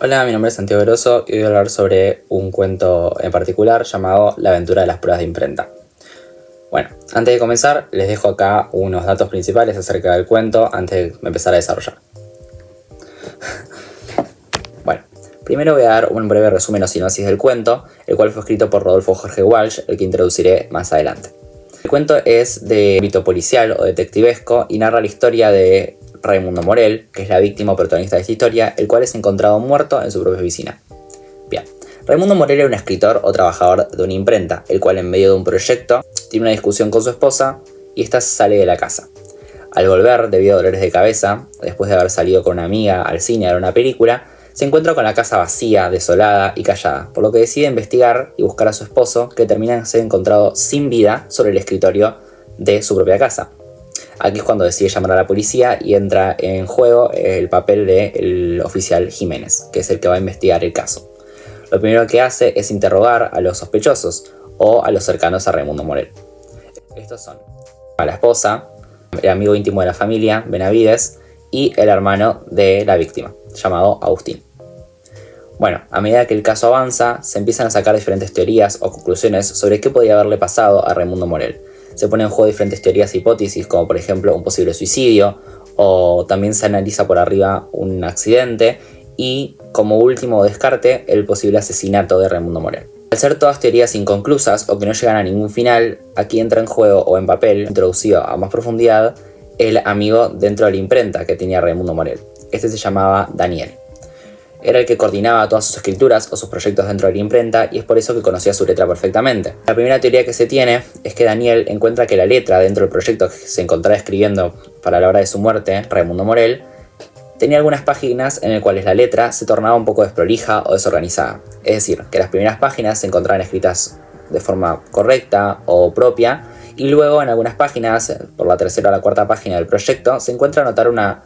Hola, mi nombre es Santiago Grosso y voy a hablar sobre un cuento en particular llamado La aventura de las pruebas de imprenta. Bueno, antes de comenzar les dejo acá unos datos principales acerca del cuento antes de empezar a desarrollar. Bueno, primero voy a dar un breve resumen o sinopsis del cuento, el cual fue escrito por Rodolfo Jorge Walsh, el que introduciré más adelante. El cuento es de ámbito policial o detectivesco y narra la historia de Raimundo Morel, que es la víctima o protagonista de esta historia, el cual es encontrado muerto en su propia oficina. Bien, Raimundo Morel era un escritor o trabajador de una imprenta, el cual en medio de un proyecto tiene una discusión con su esposa y ésta sale de la casa. Al volver, debido a dolores de cabeza, después de haber salido con una amiga al cine a ver una película, se encuentra con la casa vacía, desolada y callada, por lo que decide investigar y buscar a su esposo, que termina de ser encontrado sin vida sobre el escritorio de su propia casa. Aquí es cuando decide llamar a la policía y entra en juego el papel del oficial Jiménez, que es el que va a investigar el caso. Lo primero que hace es interrogar a los sospechosos o a los cercanos a Raimundo Morel. Estos son a la esposa, el amigo íntimo de la familia, Benavides, y el hermano de la víctima, llamado Agustín. Bueno, a medida que el caso avanza, se empiezan a sacar diferentes teorías o conclusiones sobre qué podía haberle pasado a Raimundo Morel. Se ponen en juego diferentes teorías e hipótesis, como por ejemplo un posible suicidio, o también se analiza por arriba un accidente, y como último descarte, el posible asesinato de Raimundo Morel. Al ser todas teorías inconclusas o que no llegan a ningún final, aquí entra en juego o en papel, introducido a más profundidad, el amigo dentro de la imprenta que tenía Raimundo Morel. Este se llamaba Daniel. Era el que coordinaba todas sus escrituras o sus proyectos dentro de la imprenta y es por eso que conocía su letra perfectamente. La primera teoría que se tiene es que Daniel encuentra que la letra dentro del proyecto que se encontraba escribiendo para la hora de su muerte, Raimundo Morel, tenía algunas páginas en las cuales la letra se tornaba un poco desprolija o desorganizada. Es decir, que las primeras páginas se encontraban escritas de forma correcta o propia y luego en algunas páginas, por la tercera o la cuarta página del proyecto, se encuentra anotar una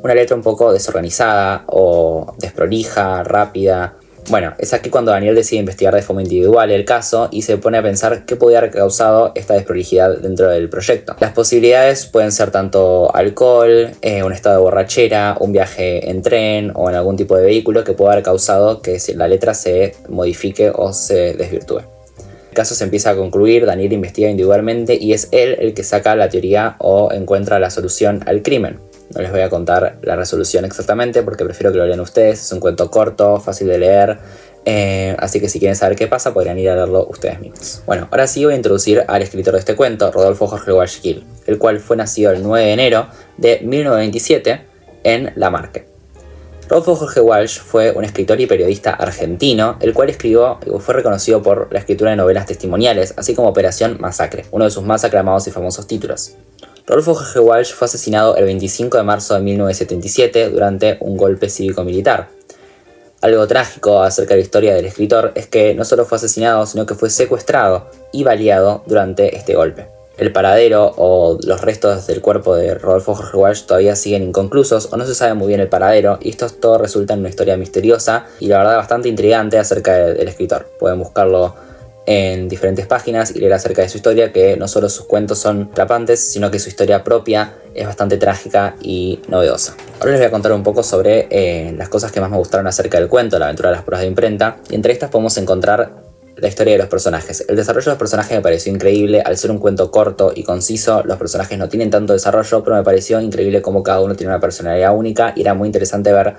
letra un poco desorganizada o desprolija, rápida. Bueno, es aquí cuando Daniel decide investigar de forma individual el caso y se pone a pensar qué podía haber causado esta desprolijidad dentro del proyecto. Las posibilidades pueden ser tanto alcohol, un estado de borrachera, un viaje en tren o en algún tipo de vehículo que pueda haber causado que la letra se modifique o se desvirtúe. El caso se empieza a concluir, Daniel investiga individualmente y es él el que saca la teoría o encuentra la solución al crimen. No les voy a contar la resolución exactamente porque prefiero que lo lean ustedes. Es un cuento corto, fácil de leer, así que si quieren saber qué pasa podrían ir a leerlo ustedes mismos. Bueno, ahora sí voy a introducir al escritor de este cuento, Rodolfo Jorge Walsh, el cual fue nacido el 9 de enero de 1927 en Lamarque. Rodolfo Jorge Walsh fue un escritor y periodista argentino, el cual fue reconocido por la escritura de novelas testimoniales, así como Operación Masacre, uno de sus más aclamados y famosos títulos. Rodolfo Jorge Walsh fue asesinado el 25 de marzo de 1977 durante un golpe cívico-militar. Algo trágico acerca de la historia del escritor es que no solo fue asesinado, sino que fue secuestrado y baleado durante este golpe. El paradero o los restos del cuerpo de Rodolfo Jorge Walsh todavía siguen inconclusos o no se sabe muy bien el paradero y esto todo resulta en una historia misteriosa y la verdad bastante intrigante acerca del escritor. Pueden buscarlo en diferentes páginas y leer acerca de su historia, que no solo sus cuentos son atrapantes, sino que su historia propia es bastante trágica y novedosa. Ahora les voy a contar un poco sobre las cosas que más me gustaron acerca del cuento, La aventura de las pruebas de imprenta, y entre estas podemos encontrar la historia de los personajes. El desarrollo de los personajes me pareció increíble. Al ser un cuento corto y conciso, los personajes no tienen tanto desarrollo, pero me pareció increíble cómo cada uno tiene una personalidad única y era muy interesante ver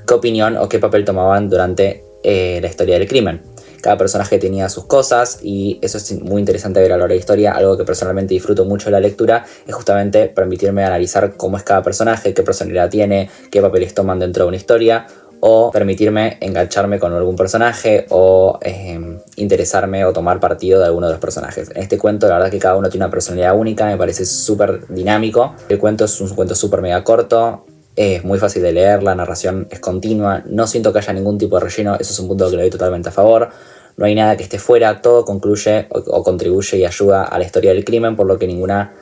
qué opinión o qué papel tomaban durante la historia del crimen. Cada personaje tenía sus cosas y eso es muy interesante ver a la hora de la historia. Algo que personalmente disfruto mucho de la lectura es justamente permitirme analizar cómo es cada personaje, qué personalidad tiene, qué papeles toman dentro de una historia, o permitirme engancharme con algún personaje o interesarme o tomar partido de alguno de los personajes. En este cuento la verdad que cada uno tiene una personalidad única, me parece súper dinámico. El cuento es un cuento súper mega corto, es muy fácil de leer, la narración es continua, no siento que haya ningún tipo de relleno, eso es un punto que le doy totalmente a favor. No hay nada que esté fuera, todo concluye o contribuye y ayuda a la historia del crimen, por lo que ninguna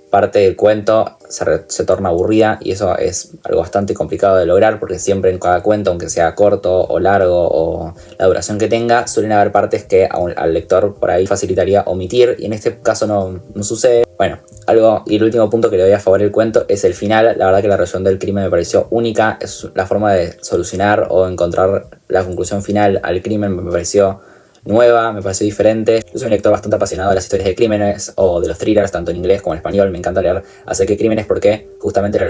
parte del cuento se torna aburrida, y eso es algo bastante complicado de lograr porque siempre en cada cuento, aunque sea corto o largo o la duración que tenga, suelen haber partes que al lector por ahí facilitaría omitir, y en este caso no sucede. Bueno, y el último punto que le doy a favor del cuento es el final. La verdad que la resolución del crimen me pareció única, es la forma de solucionar o encontrar la conclusión final al crimen me pareció nueva, me pareció diferente. Yo soy un lector bastante apasionado de las historias de crímenes o de los thrillers, tanto en inglés como en español. Me encanta leer acerca de crímenes porque justamente la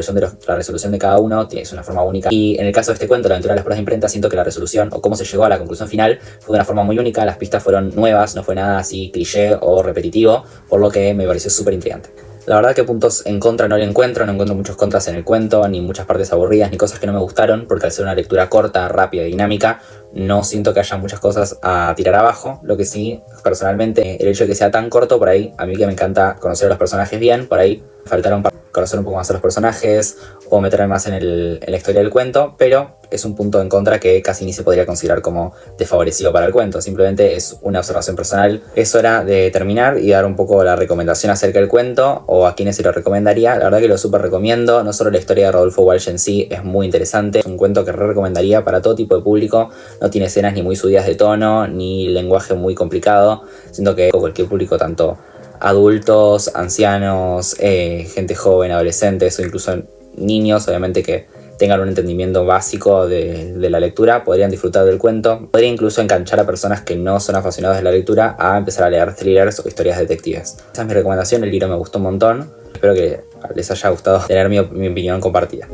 resolución de cada uno es una forma única. Y en el caso de este cuento, La aventura de las pruebas de imprenta, siento que la resolución o cómo se llegó a la conclusión final fue de una forma muy única. Las pistas fueron nuevas, no fue nada así cliché o repetitivo, por lo que me pareció súper intrigante. La verdad que puntos en contra no encuentro muchos contras en el cuento, ni muchas partes aburridas, ni cosas que no me gustaron, porque al ser una lectura corta, rápida y dinámica, no siento que haya muchas cosas a tirar abajo. Lo que sí, personalmente, el hecho de que sea tan corto, por ahí, a mí que me encanta conocer a los personajes bien, por ahí faltaron para conocer un poco más a los personajes o meterme más en la historia del cuento, pero es un punto en contra que casi ni se podría considerar como desfavorecido para el cuento, simplemente es una observación personal. Es hora de terminar y dar un poco la recomendación acerca del cuento o a quienes se lo recomendaría. La verdad que lo súper recomiendo, no solo la historia de Rodolfo Walsh en sí es muy interesante, es un cuento que recomendaría para todo tipo de público, no tiene escenas ni muy subidas de tono, ni lenguaje muy complicado, siento que cualquier público, tanto adultos, ancianos, gente joven, adolescentes o incluso niños, obviamente que tengan un entendimiento básico de la lectura, podrían disfrutar del cuento. Podría incluso enganchar a personas que no son aficionados de la lectura a empezar a leer thrillers o historias detectives. Esa es mi recomendación, el libro me gustó un montón. Espero que les haya gustado tener mi opinión compartida.